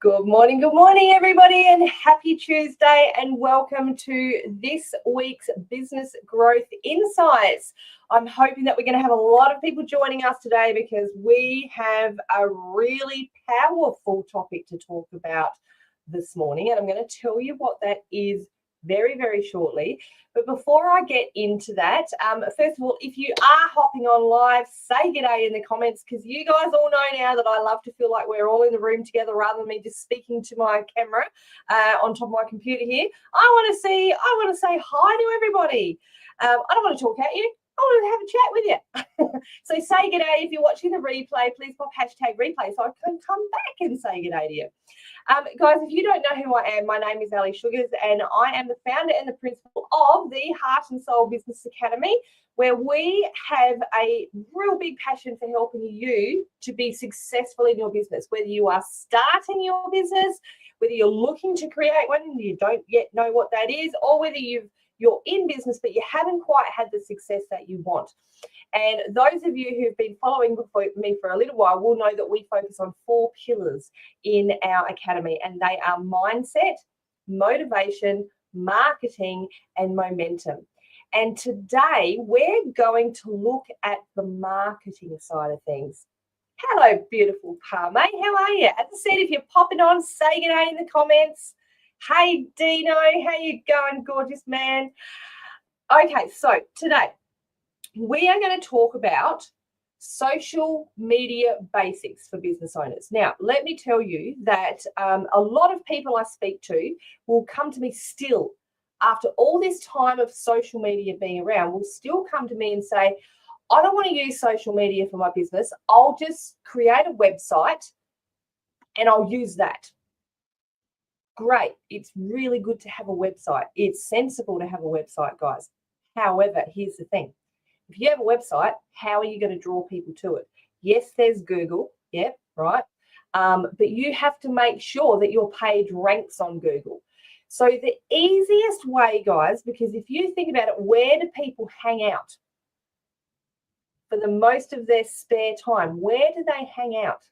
Good morning, everybody, and happy Tuesday, and welcome to this week's Business Growth Insights. I'm hoping that we're going to have a lot of people joining us today because we have a really powerful topic to talk about this morning, and I'm going to tell you what that is very, very shortly. But before I get into that, first of all, if you are hopping on live, say g'day in the comments, because you guys all know now that I love to feel like we're all in the room together rather than me just speaking to my camera on top of my computer here. I want to say hi to everybody. I don't want to talk at you. I want to have a chat with you. So say g'day if you're watching the replay. Please pop hashtag replay so I can come back and say g'day to you. Guys, if you don't know who I am, my name is Ali Sugars, and I am the founder and the principal of the Heart and Soul Business Academy, where we have a real big passion for helping you to be successful in your business, whether you are starting your business, whether you're looking to create one and you don't yet know what that is, or whether you're in business but you haven't quite had the success that you want. And those of you who've been following me for a little while will know that we focus on 4 pillars in our academy, and they are mindset, motivation, marketing, and momentum. And today we're going to look at the marketing side of things. Hello, beautiful Parme. How are you? As I said, if you're popping on, say g'day in the comments. Hey, Dino, how you going, gorgeous man? Okay, so today we are going to talk about social media basics for business owners. Now, let me tell you that a lot of people I speak to will come to me still after all this time of social media being around, will still come to me and say, I don't want to use social media for my business. I'll just create a website and I'll use that. Great. It's really good to have a website. It's sensible to have a website, guys. However, here's the thing. If you have a website, how are you going to draw people to it? Yes, there's Google. Yep, right. But you have to make sure that your page ranks on Google. So the easiest way, guys, because if you think about it, where do people hang out for the most of their spare time? Where do they hang out?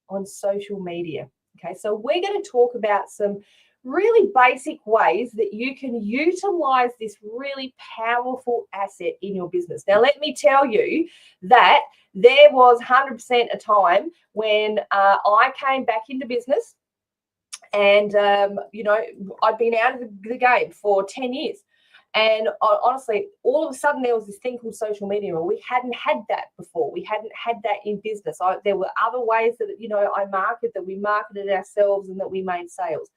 On social media. Okay, so we're going to talk about some really basic ways that you can utilize this really powerful asset in your business. Now, let me tell you that there was 100% a time when I came back into business and, I'd been out of the game for 10 years. And honestly, all of a sudden there was this thing called social media, and we hadn't had that before. We hadn't had that in business. There were other ways that, we marketed ourselves and that we made sales.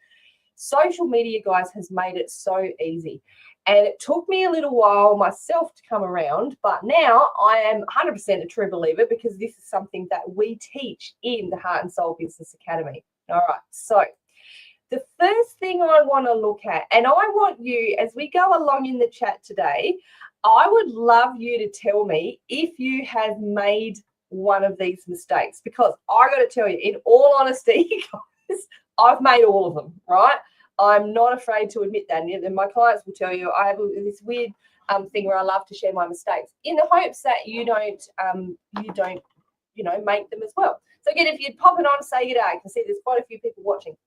Social media, guys, has made it so easy. And it took me a little while myself to come around, but now I am 100% a true believer because this is something that we teach in the Heart and Soul Business Academy. All right, so the first thing I want to look at, and I want you, as we go along in the chat today, I would love you to tell me if you have made one of these mistakes, because I got to tell you, in all honesty, guys, I've made all of them, right? I'm not afraid to admit that. And my clients will tell you I have this weird thing where I love to share my mistakes in the hopes that you don't make them as well. So again, if you'd pop it on, say g'day. I can see there's quite a few people watching.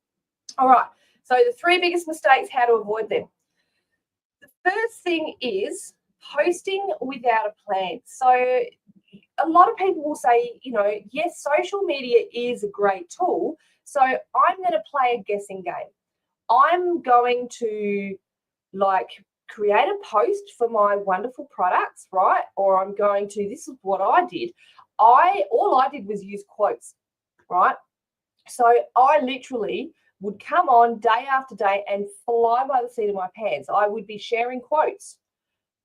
All right. So the 3 biggest mistakes, how to avoid them. The first thing is posting without a plan. So a lot of people will say, yes, social media is a great tool. So I'm going to play a guessing game. I'm going to create a post for my wonderful products, right? Or I'm going to, this is what I did. All I did was use quotes, right? So I literally would come on day after day and fly by the seat of my pants. I would be sharing quotes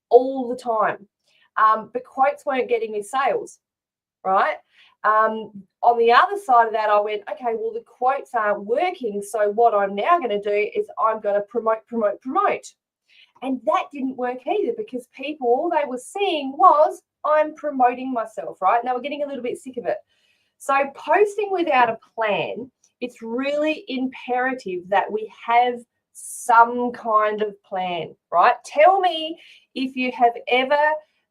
all the time. But quotes weren't getting me sales, right? On the other side of that, I went, okay, well, the quotes aren't working. So what I'm now going to do is I'm going to promote. And that didn't work either because people, all they were seeing was I'm promoting myself, right? Now we're getting a little bit sick of it. So posting without a plan, it's really imperative that we have some kind of plan, right? Tell me if you have ever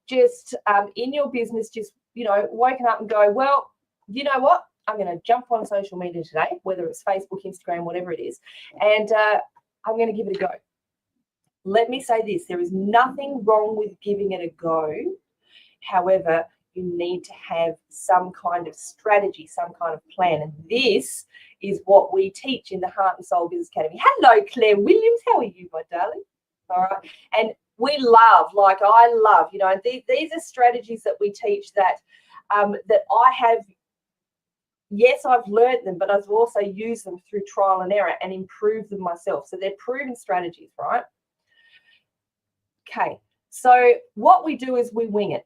just in your business just woken up and go, well, you know what? I'm going to jump on social media today, whether it's Facebook, Instagram, whatever it is, and I'm going to give it a go. Let me say this, there is nothing wrong with giving it a go. However, you need to have some kind of strategy, some kind of plan. And this is what we teach in the Heart and Soul Business Academy. Hello, Claire Williams. How are you, my darling? All right. And we love, like I love, you know, these are strategies that we teach that that I have, yes, I've learned them, but I've also used them through trial and error and improved them myself. So they're proven strategies, right? Okay. So what we do is we wing it.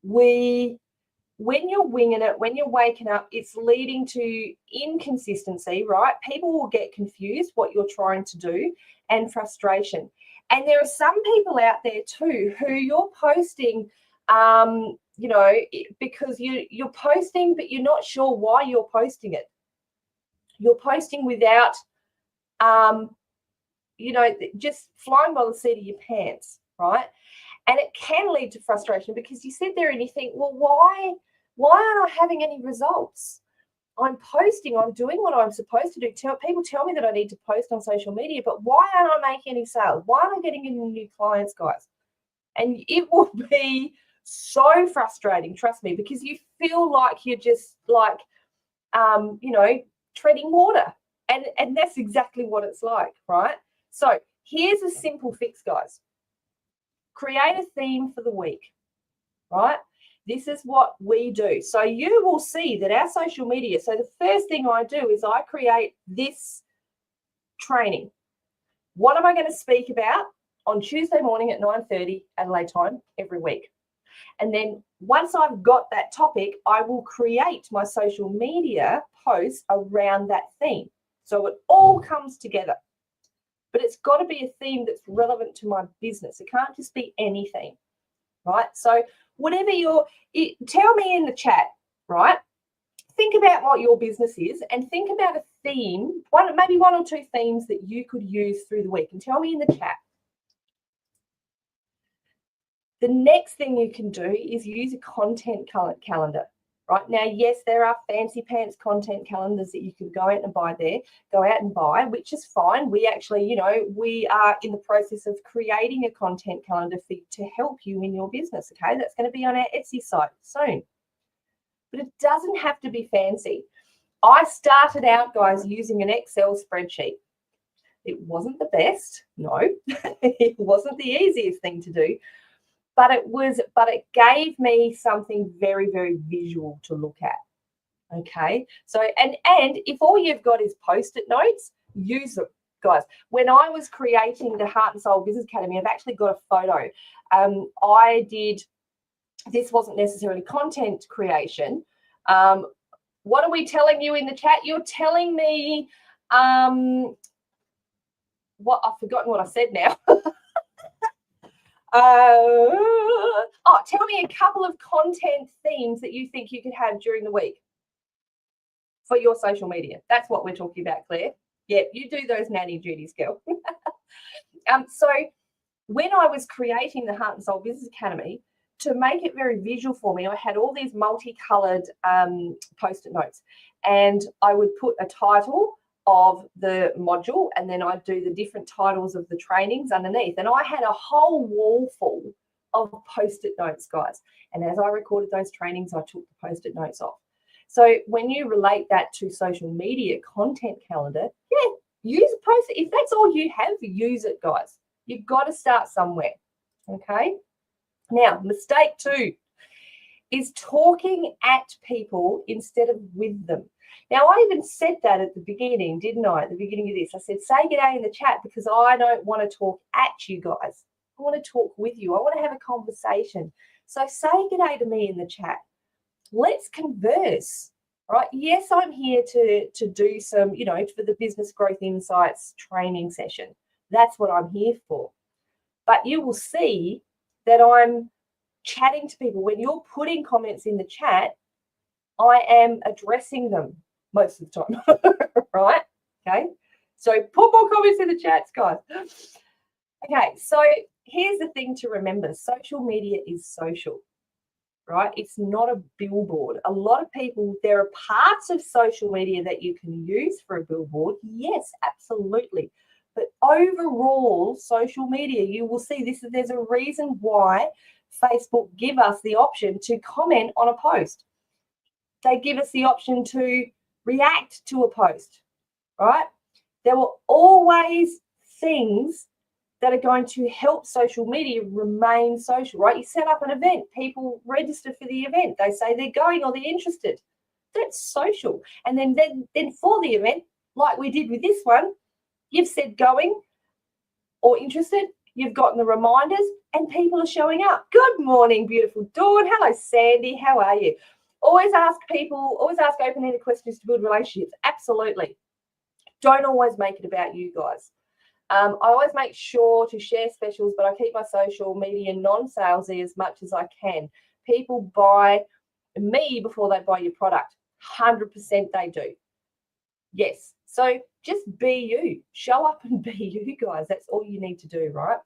When you're winging it, when you're waking up, it's leading to inconsistency, right? People will get confused what you're trying to do and frustration. And there are some people out there too who you're posting, you know, because you're posting, but you're not sure why you're posting it. You're posting without, you know, just flying by the seat of your pants, right? And it can lead to frustration because you sit there and you think, well, why aren't I having any results? I'm posting, I'm doing what I'm supposed to do. People tell me that I need to post on social media, but why aren't I making any sales? Why aren't I getting any new clients, guys? And it will be so frustrating, trust me, because you feel like you're just like, you know, treading water. And that's exactly what it's like, right? So here's a simple fix, guys. Create a theme for the week, right? This is what we do. So you will see that our social media, so the first thing I do is I create this training. What am I going to speak about on Tuesday morning at 9:30 Adelaide time every week? And then once I've got that topic, I will create my social media posts around that theme. So it all comes together. But it's got to be a theme that's relevant to my business. It can't just be anything, right? So whatever tell me in the chat, right? Think about what your business is and think about a theme, maybe one or two themes that you could use through the week, and tell me in the chat. The next thing you can do is use a content calendar. Right now, yes, there are fancy pants content calendars that you can go out and buy, which is fine. We actually, you know, we are in the process of creating a content calendar to help you in your business. Okay, that's going to be on our Etsy site soon. But it doesn't have to be fancy. I started out, guys, using an Excel spreadsheet. It wasn't the best, no. It wasn't the easiest thing to do. But it gave me something very, very visual to look at. Okay. So, and if all you've got is Post-it notes, use them, guys. When I was creating the Heart and Soul Business Academy, I've actually got a photo. This wasn't necessarily content creation. What are we telling you in the chat? You're telling me what I've forgotten what I said now. Tell me a couple of content themes that you think you could have during the week for your social media. That's what we're talking about, Claire. Yeah, you do those nanny duties, girl. So when I was creating the Heart and Soul Business Academy, to make it very visual for me, I had all these multicolored Post-it notes, and I would put a title of the module, and then I'd do the different titles of the trainings underneath. And I had a whole wall full of Post-it notes, guys. And as I recorded those trainings, I took the Post-it notes off. So when you relate that to social media content calendar, yeah, use a Post-it. If that's all you have, use it, guys. You've got to start somewhere, okay? Now, mistake 2 is talking at people instead of with them. Now, I even said that at the beginning, didn't I? At the beginning of this, I said, say good day in the chat because I don't want to talk at you guys. I want to talk with you. I want to have a conversation. So say good day to me in the chat. Let's converse, right? Yes, I'm here to do some, you know, for the Business Growth Insights training session. That's what I'm here for. But you will see that I'm chatting to people. When you're putting comments in the chat, I am addressing them most of the time, right? Okay, so put more comments in the chats, guys. Okay, so here's the thing to remember. Social media is social. right? It's not a billboard. A lot of people, there are parts of social media that you can use for a billboard. Yes, absolutely. But overall, social media, you will see this. There's a reason why Facebook give us the option to comment on a post. They give us the option to react to a post, right? There were always things that are going to help social media remain social, right? You set up an event, people register for the event, they say they're going or they're interested. That's social. And then for the event, like we did with this one, you've said going or interested, you've gotten the reminders, and people are showing up. Good morning, beautiful Dawn. Hello, Sandy. How are you? Always ask open-ended questions to build relationships. Absolutely. Don't always make it about you guys. I always make sure to share specials, but I keep my social media non-salesy as much as I can. People buy me before they buy your product. 100% they do. Yes. So just be you. Show up and be you, guys. That's all you need to do, right?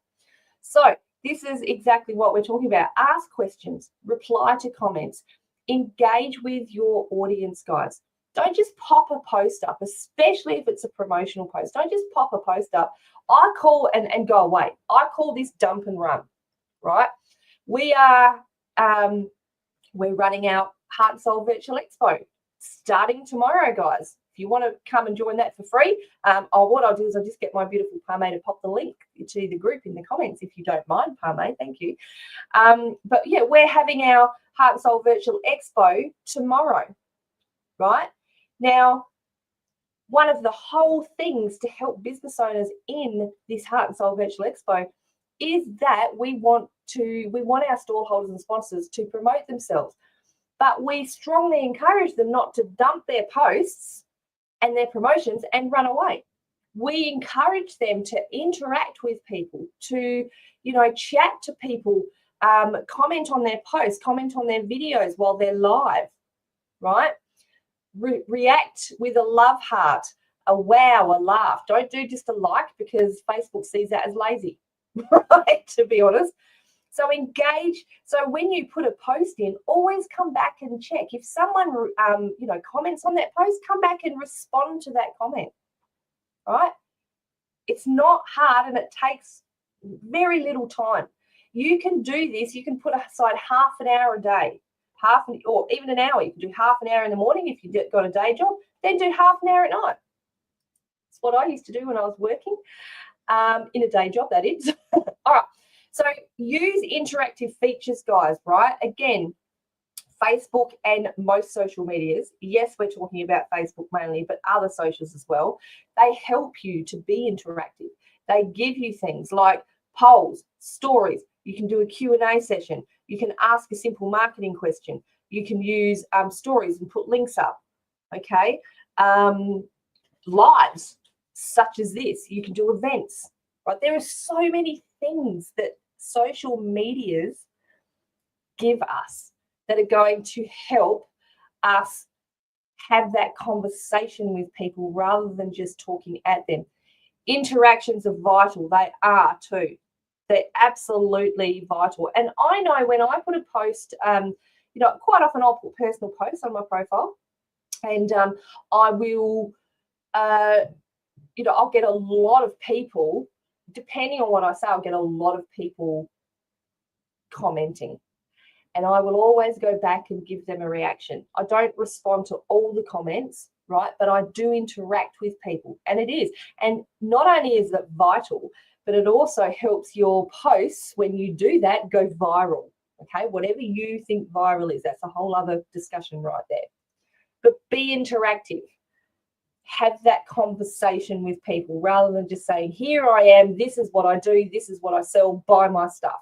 So this is exactly what we're talking about. Ask questions, reply to comments, engage with your audience, guys. Don't just pop a post up, especially if it's a promotional post. Don't just pop a post up. I call and go away. I call this dump and run, right? We are we're running our Heart and Soul Virtual Expo starting tomorrow, guys. If you want to come and join that for free, what I'll do is I'll just get my beautiful Parme to pop the link to the group in the comments, if you don't mind, Parme. Thank you. But yeah, we're having our Heart and Soul Virtual Expo tomorrow, right? Now, one of the whole things to help business owners in this Heart and Soul Virtual Expo is that we want our stallholders and sponsors to promote themselves, but we strongly encourage them not to dump their posts and their promotions and run away. We encourage them to interact with people, to chat to people, comment on their posts, comment on their videos while they're live, right? React with a love heart, a wow, a laugh. Don't do just a like, because Facebook sees that as lazy, right? To be honest. So engage. So when you put a post in, always come back and check. If someone comments on that post, come back and respond to that comment, right? It's not hard and it takes very little time. You can do this. You can put aside half an hour a day, or even an hour. You can do half an hour in the morning if you've got a day job, then do half an hour at night. It's what I used to do when I was working in a day job, that is. All right. So use interactive features, guys, right? Again, Facebook and most social medias, yes, we're talking about Facebook mainly, but other socials as well, they help you to be interactive. They give you things like polls, stories. You can do a Q&A session. You can ask a simple marketing question. You can use stories and put links up, okay? Lives such as this. You can do events, right? There are so many things that social medias give us that are going to help us have that conversation with people rather than just talking at them. Interactions are vital. They are too. They're absolutely vital. And I know when I put a post, quite often I'll put personal posts on my profile, and I will, I'll get a lot of people, depending on what I say, I'll get a lot of people commenting. And I will always go back and give them a reaction. I don't respond to all the comments, right? But I do interact with people, and it is. And not only is it vital, but it also helps your posts, when you do that, go viral, okay? Whatever you think viral is, that's a whole other discussion right there. But be interactive. Have that conversation with people rather than just saying, here I am, this is what I do, this is what I sell, buy my stuff,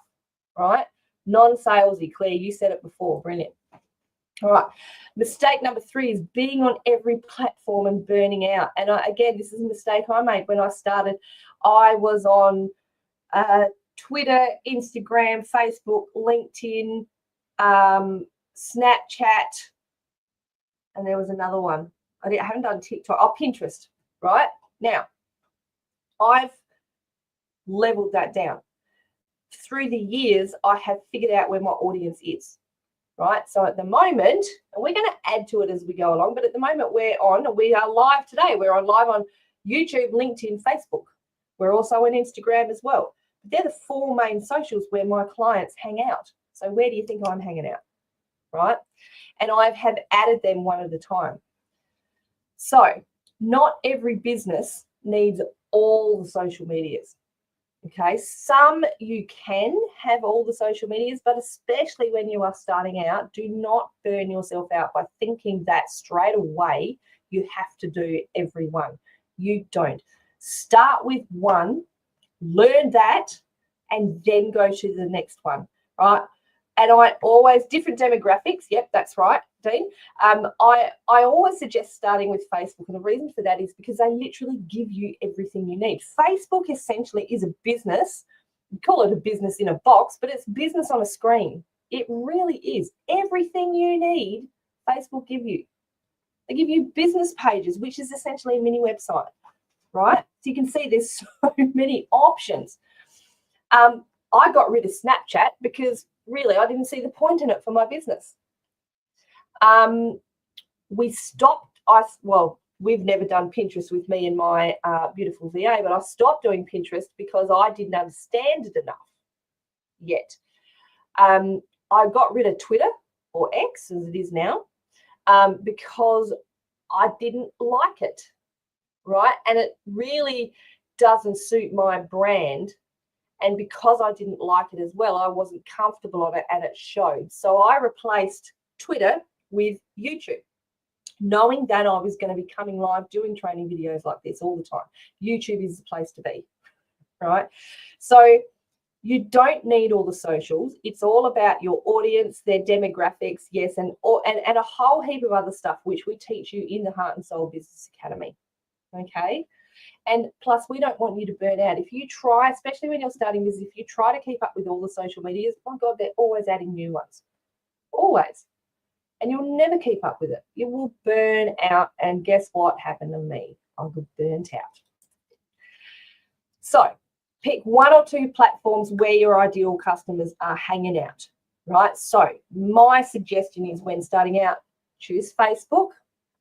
right? Non-salesy. Claire, you said it before. Brilliant. All right. Mistake number 3 is being on every platform and burning out. And again, this is a mistake I made when I started. I was on Twitter, Instagram, Facebook, LinkedIn, Snapchat, and there was another one. I haven't done TikTok. Oh, Pinterest, right? Now, I've leveled that down. Through the years, I have figured out where my audience is. right? So at the moment, and we're going to add to it as we go along, but at the moment we are live today. We're on live on YouTube, LinkedIn, Facebook. We're also on Instagram as well. They're the 4 main socials where my clients hang out. So where do you think I'm hanging out, right? And I have added them one at a time. So not every business needs all the social medias. Okay, some you can have all the social medias, but especially when you are starting out, do not burn yourself out by thinking that straight away you have to do every one. You don't. Start with one, learn that, and then go to the next one, right? And I always, different demographics, yep, that's right, Dean. I always suggest starting with Facebook, and the reason for that is because they literally give you everything you need. Facebook essentially is a business. We call it a business in a box, but it's business on a screen. It really is. Everything you need, Facebook give you. They give you business pages, which is essentially a mini website, right? So you can see there's so many options. I got rid of Snapchat because really I didn't see the point in it for my business. We stopped, we've never done Pinterest with me and my beautiful VA, but I stopped doing Pinterest because I didn't understand it enough yet. I got rid of Twitter, or X as it is now, because I didn't like it, right? And it really doesn't suit my brand. And because I didn't like it as well, I wasn't comfortable on it and it showed. So I replaced Twitter with YouTube, knowing that I was going to be coming live doing training videos like this all the time. YouTube is the place to be, right? So you don't need all the socials. It's all about your audience, their demographics, yes, and a whole heap of other stuff, which we teach you in the Heart and Soul Business Academy, okay? And plus, we don't want you to burn out. If you try, especially when you're starting business, if you try to keep up with all the social medias, my God, they're always adding new ones. Always. And you'll never keep up with it. You will burn out. And guess what happened to me? I got burnt out. So pick 1 or 2 platforms where your ideal customers are hanging out, right? So my suggestion is when starting out, choose Facebook.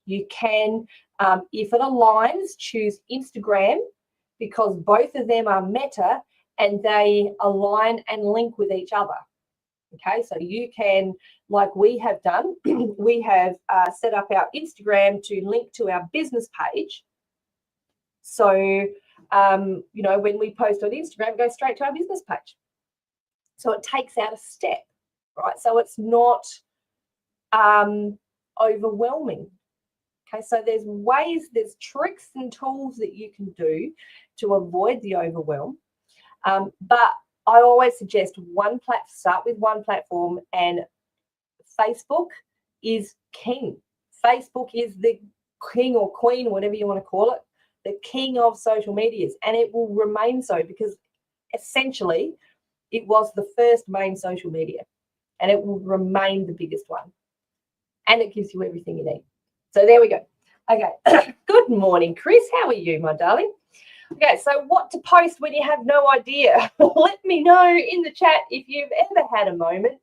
You can, if it aligns, choose Instagram, because both of them are meta and they align and link with each other. Okay, so you can, like we have done, we have set up our Instagram to link to our business page. So, when we post on Instagram, it goes straight to our business page. So it takes out a step, right? So it's not overwhelming. Okay, so there's ways, there's tricks and tools that you can do to avoid the overwhelm. But I always suggest start with one platform, and Facebook is king. Facebook is the king or queen, whatever you want to call it, the king of social medias, and it will remain so because essentially it was the first main social media and it will remain the biggest one, and it gives you everything you need. So there we go. Okay. Good morning, Chris. How are you, my darling? Okay, so what to post when you have no idea? Let me know in the chat if you've ever had a moment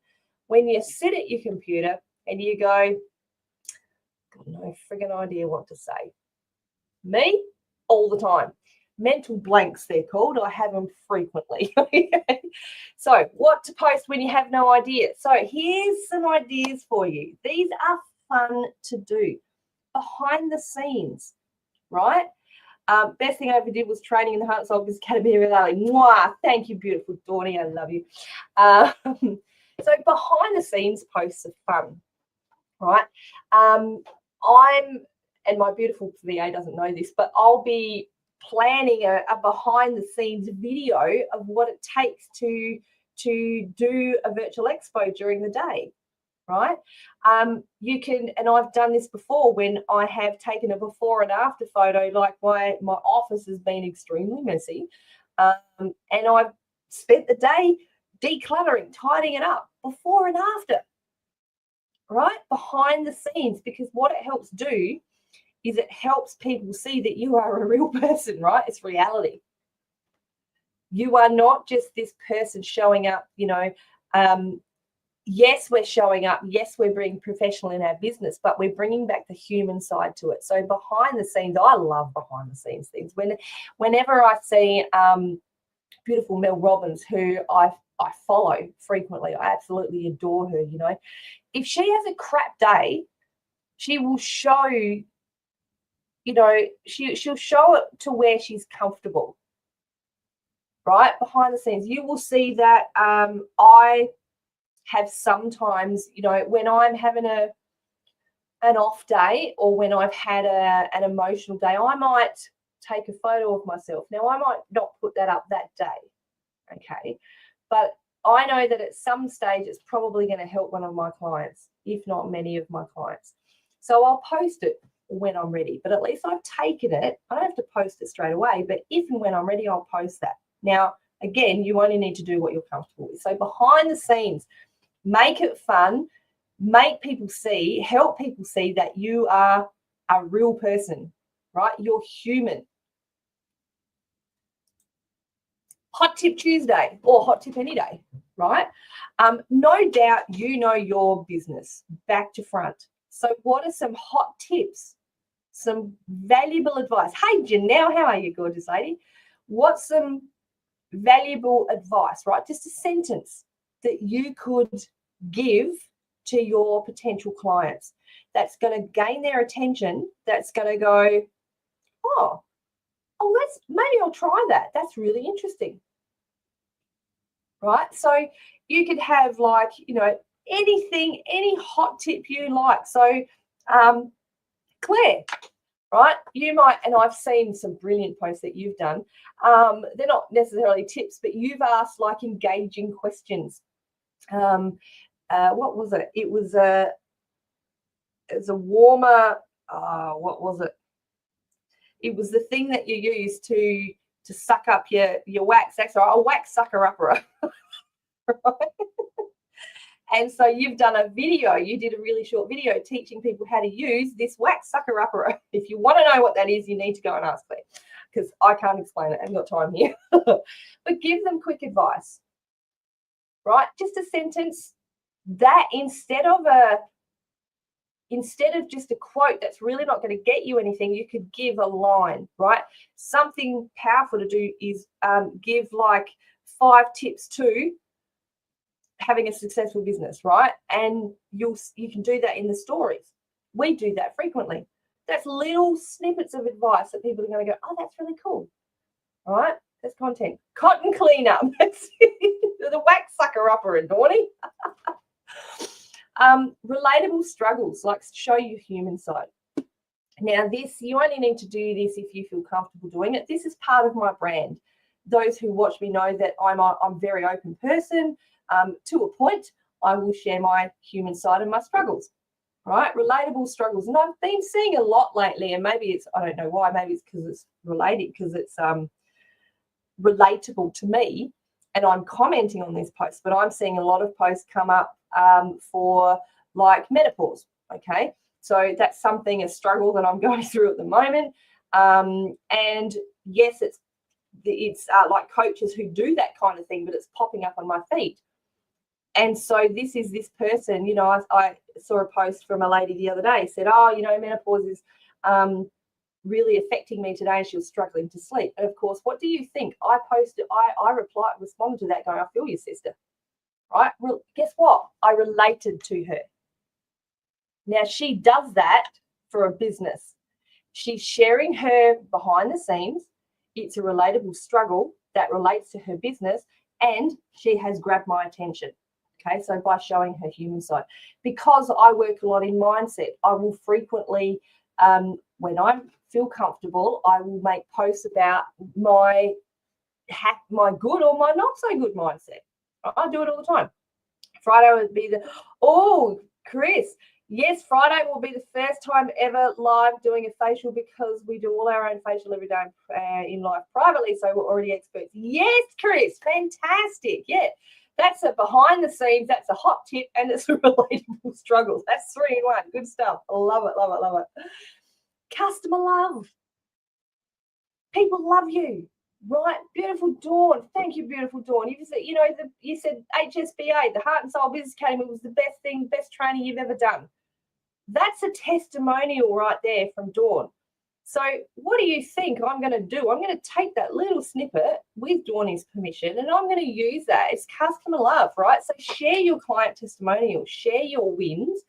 when you sit at your computer and you go, got no friggin' idea what to say. Me, all the time. Mental blanks, they're called. I have them frequently. So what to post when you have no idea? So here's some ideas for you. These are fun to do. Behind the scenes, right? Best thing I ever did was training in the Heart and Soul Business Academy with Ali. Mwah! Thank you, beautiful Dawny. I love you. So behind the scenes posts are fun, right? And my beautiful VA doesn't know this, but I'll be planning a behind the scenes video of what it takes to do a virtual expo during the day. Right? You can, and I've done this before when I have taken a before and after photo, like my office has been extremely messy. And I've spent the day decluttering, tidying it up before and after, right? Behind the scenes, because what it helps do is it helps people see that you are a real person, right? It's reality. You are not just this person showing up, yes, we're showing up. Yes, we're being professional in our business, but we're bringing back the human side to it. So behind the scenes, I love behind the scenes things. Whenever I see beautiful Mel Robbins, who I follow frequently, I absolutely adore her. You know, if she has a crap day, she will show. You know, she'll show it to where she's comfortable. Right behind the scenes, you will see that I have sometimes, you know, when I'm having an off day or when I've had an emotional day, I might take a photo of myself. Now, I might not put that up that day, okay? But I know that at some stage it's probably going to help one of my clients, if not many of my clients. So I'll post it when I'm ready, but at least I've taken it. I don't have to post it straight away, but if and when I'm ready, I'll post that. Now, again, you only need to do what you're comfortable with. So behind the scenes, make it fun, make people see, help people see that you are a real person, right? You're human. Hot tip Tuesday or hot tip any day, right? No doubt you know your business back to front. So what are some hot tips, some valuable advice? Hey, Janelle, how are you, gorgeous lady? What's some valuable advice, right? Just a sentence that you could give to your potential clients that's going to gain their attention, that's going to go, oh, maybe I'll try that. That's really interesting, right? So you could have, like, you know, anything, any hot tip you like. So Claire, right? You might, and I've seen some brilliant posts that you've done. They're not necessarily tips, but you've asked like engaging questions. What was it? It was a warmer. What was it? It was the thing that you use to suck up your wax. That's right, a wax sucker upper. Right? And so you've done a video, you did a really short video teaching people how to use this wax sucker upper. If you want to know what that is, you need to go and ask Claire, because I can't explain it. I haven't got time here. But give them quick advice, right? Just a sentence that instead of just a quote that's really not going to get you anything, you could give a line, right? Something powerful to do is give like 5 tips to having a successful business, right? And you can do that in the stories. We do that frequently. That's little snippets of advice that people are going to go, oh, that's really cool, all right? That's content. Cotton cleanup. That's the wax sucker upper and Dawny. Relatable struggles, like show your human side. Now, this, you only need to do this if you feel comfortable doing it. This is part of my brand. Those who watch me know that I'm a very open person. To a point, I will share my human side and my struggles, right? Relatable struggles. And I've been seeing a lot lately, and maybe it's, I don't know why, maybe it's because it's related, because it's relatable to me, and I'm commenting on these posts, but I'm seeing a lot of posts come up for like menopause, okay? So that's something, a struggle that I'm going through at the moment. And yes, it's like coaches who do that kind of thing, but it's popping up on my feed. And so this is this person, you know, I saw a post from a lady the other day, said, oh, you know, menopause is really affecting me today, and she was struggling to sleep. And of course, what do you think? I responded to that going, I feel you, sister, right? Well, guess what? I related to her. Now, she does that for a business. She's sharing her behind the scenes. It's a relatable struggle that relates to her business, and she has grabbed my attention. Okay, so by showing her human side, because I work a lot in mindset, I will frequently, when I feel comfortable, I will make posts about my good or my not so good mindset. I do it all the time. Friday would be Chris, yes, Friday will be the first time ever live doing a facial, because we do all our own facial every day in life privately, so we're already experts. Yes, Chris, fantastic. Yeah, that's a behind the scenes, that's a hot tip, and it's a relatable struggles. That's 3 in 1. Good stuff. I love it, love it, love it. Customer love. People love you. Right, beautiful Dawn. Thank you, beautiful Dawn. You said, you said HSBA, the Heart and Soul Business Academy, was the best thing, best training you've ever done. That's a testimonial right there from Dawn. So what do you think I'm going to do? I'm going to take that little snippet with Dawnie's permission, and I'm going to use that. It's customer love, right? So share your client testimonials, share your wins.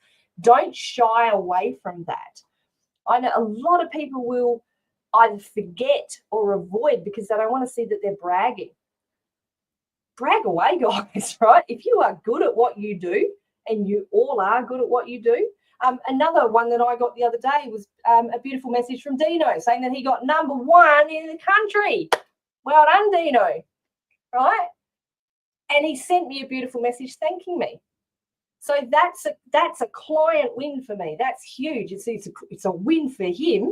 Don't shy away from that. I know a lot of people will either forget or avoid because they don't want to see that they're bragging. Brag away, guys, right? If you are good at what you do, and you all are good at what you do. Another one that I got the other day was a beautiful message from Dino saying that he got #1 in the country. Well done, Dino, right? And he sent me a beautiful message thanking me. So that's a client win for me. That's huge. It's a win for him,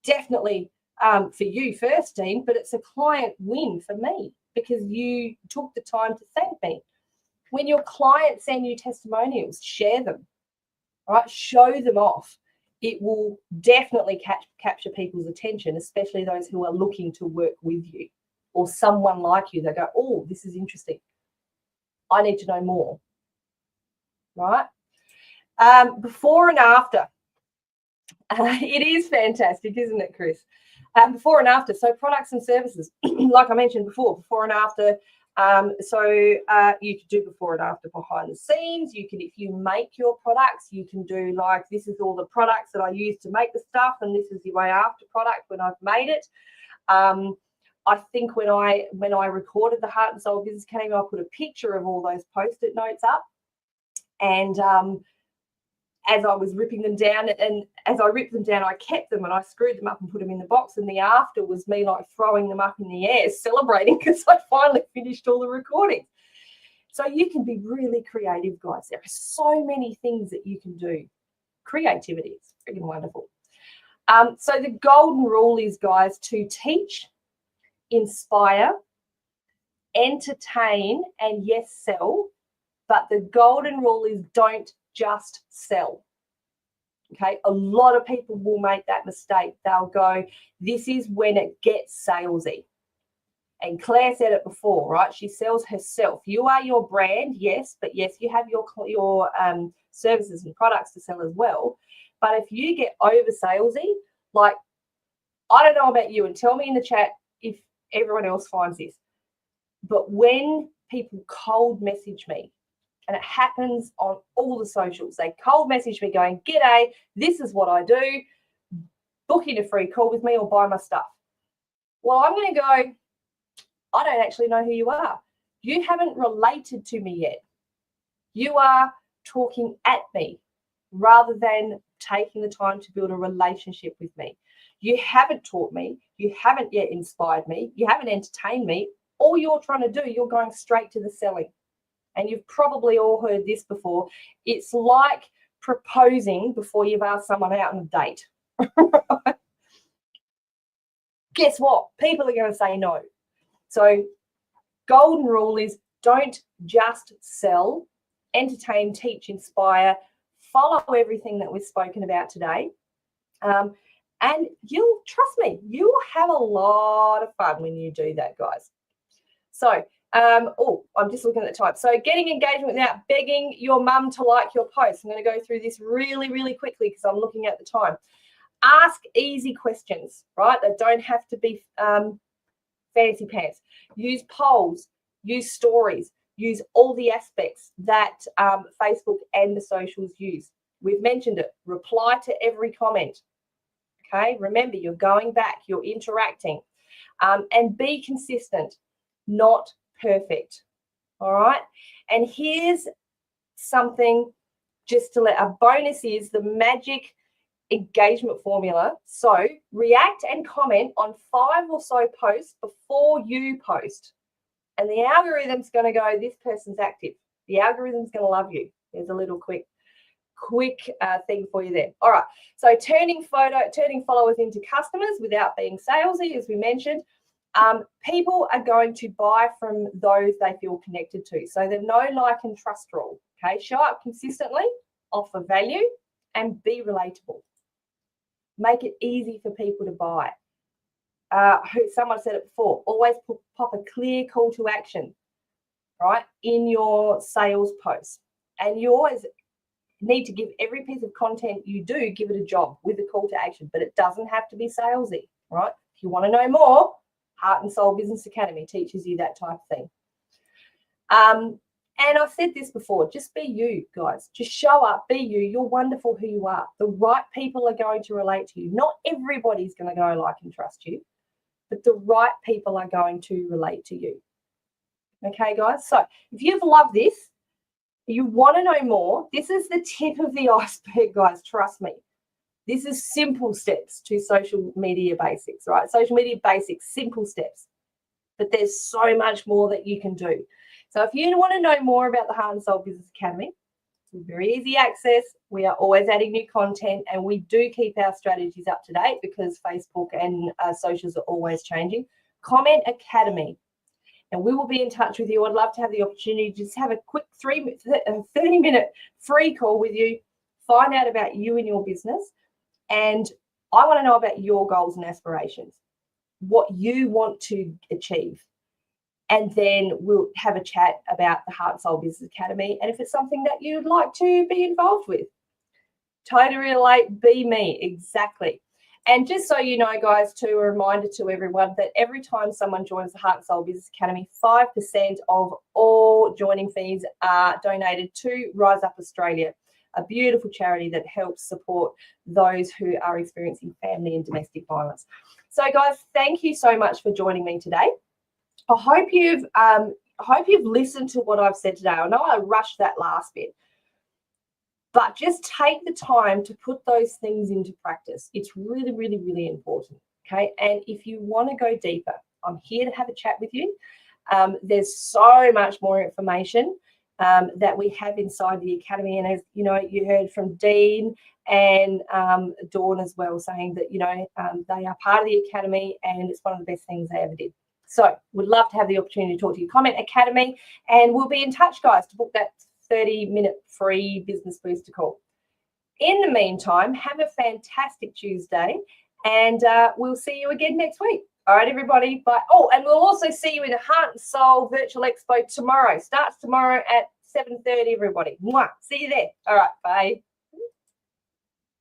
definitely for you first, Dean, but it's a client win for me because you took the time to thank me. When your clients send you testimonials, share them, right? Show them off. It will definitely capture people's attention, especially those who are looking to work with you or someone like you. They go, oh, this is interesting. I need to know more, right? Before and after. It is fantastic, isn't it, Chris? Before and after. So products and services, like I mentioned before and after. You could do before and after behind the scenes. You can, if you make your products, you can do like, this is all the products that I use to make the stuff, and this is the way after product when I've made it. I think when I recorded the Heart and Soul Business Academy, I put a picture of all those Post-it notes up, and as I was ripping them down, and as I ripped them down, I kept them and I screwed them up and put them in the box. And the after was me like throwing them up in the air, celebrating because I finally finished all the recordings. So you can be really creative, guys. There are so many things that you can do. Creativity is freaking wonderful. So the golden rule is, guys, to teach, inspire, entertain, and yes, sell. But the golden rule is don't just sell. Okay, a lot of people will make that mistake. They'll go, this is when it gets salesy. And Claire said it before, right? She sells herself. You are your brand, yes, but yes, you have your services and products to sell as well. But if you get over salesy, like, I don't know about you, and tell me in the chat if everyone else finds this, but when people cold message me, and it happens on all the socials, they cold message me going, g'day, this is what I do, book in a free call with me or buy my stuff. Well, I'm going to go, I don't actually know who you are. You haven't related to me yet. You are talking at me rather than taking the time to build a relationship with me. You haven't taught me. You haven't yet inspired me. You haven't entertained me. All you're trying to do, you're going straight to the selling. And you've probably all heard this before. It's like proposing before you've asked someone out on a date. Guess what? People are going to say no. So golden rule is don't just sell, entertain, teach, inspire, follow everything that we've spoken about today. And you'll, trust me, you will have a lot of fun when you do that, guys. So, I'm just looking at the time. So getting engagement without begging your mum to like your post. I'm going to go through this really, really quickly because I'm looking at the time. Ask easy questions, right? They don't have to be fancy pants. Use polls, use stories, use all the aspects that Facebook and the socials use. We've mentioned it. Reply to every comment. Okay, remember, you're going back, you're interacting, and be consistent, not perfect. All right, and here's something just to let, a bonus is the magic engagement formula. So react and comment on 5 or so posts before you post, and the algorithm's going to go, this person's active. The algorithm's going to love you. There's a little quick thing for you there. All right, so turning followers into customers without being salesy, as we mentioned. People are going to buy from those they feel connected to. So the know, like, and trust rule. Okay, show up consistently, offer value, and be relatable. Make it easy for people to buy. someone said it before, always pop a clear call to action, right, in your sales post. And you always need to give every piece of content you do, give it a job with a call to action, but it doesn't have to be salesy, right? If you want to know more, Heart and Soul Business Academy teaches you that type of thing. And I've said this before, just be you, guys. Just show up, be you. You're wonderful who you are. The right people are going to relate to you. Not everybody's going to go like and trust you, but the right people are going to relate to you. Okay, guys? So if you've loved this, you want to know more, this is the tip of the iceberg, guys. Trust me. This is simple steps to social media basics, right? Social media basics, simple steps. But there's so much more that you can do. So if you want to know more about the Heart and Soul Business Academy, it's very easy access. We are always adding new content, and we do keep our strategies up to date because Facebook and socials are always changing. Comment Academy, and we will be in touch with you. I'd love to have the opportunity to just have a quick 30-minute free call with you, find out about you and your business, and I want to know about your goals and aspirations, what you want to achieve. And then we'll have a chat about the Heart and Soul Business Academy and if it's something that you'd like to be involved with. Totally relate, be me, exactly. And just so you know, guys, too, a reminder to everyone that every time someone joins the Heart and Soul Business Academy, 5% of all joining fees are donated to Rise Up Australia, a beautiful charity that helps support those who are experiencing family and domestic violence. So, guys, thank you so much for joining me today. I hope you've listened to what I've said today. I know I rushed that last bit, but just take the time to put those things into practice. It's really, really, really important, okay? And if you want to go deeper, I'm here to have a chat with you. There's so much more information that we have inside the Academy. And as you know, you heard from Dean and Dawn as well, saying that, they are part of the Academy and it's one of the best things they ever did. So would love to have the opportunity to talk to you. Comment Academy, and we'll be in touch, guys, to book that 30-minute free business booster call. In the meantime, have a fantastic Tuesday, and we'll see you again next week. All right, everybody. Bye. Oh, and we'll also see you in the Heart and Soul Virtual Expo tomorrow. Starts tomorrow at 7:30, everybody. Mwah. See you there. All right, bye.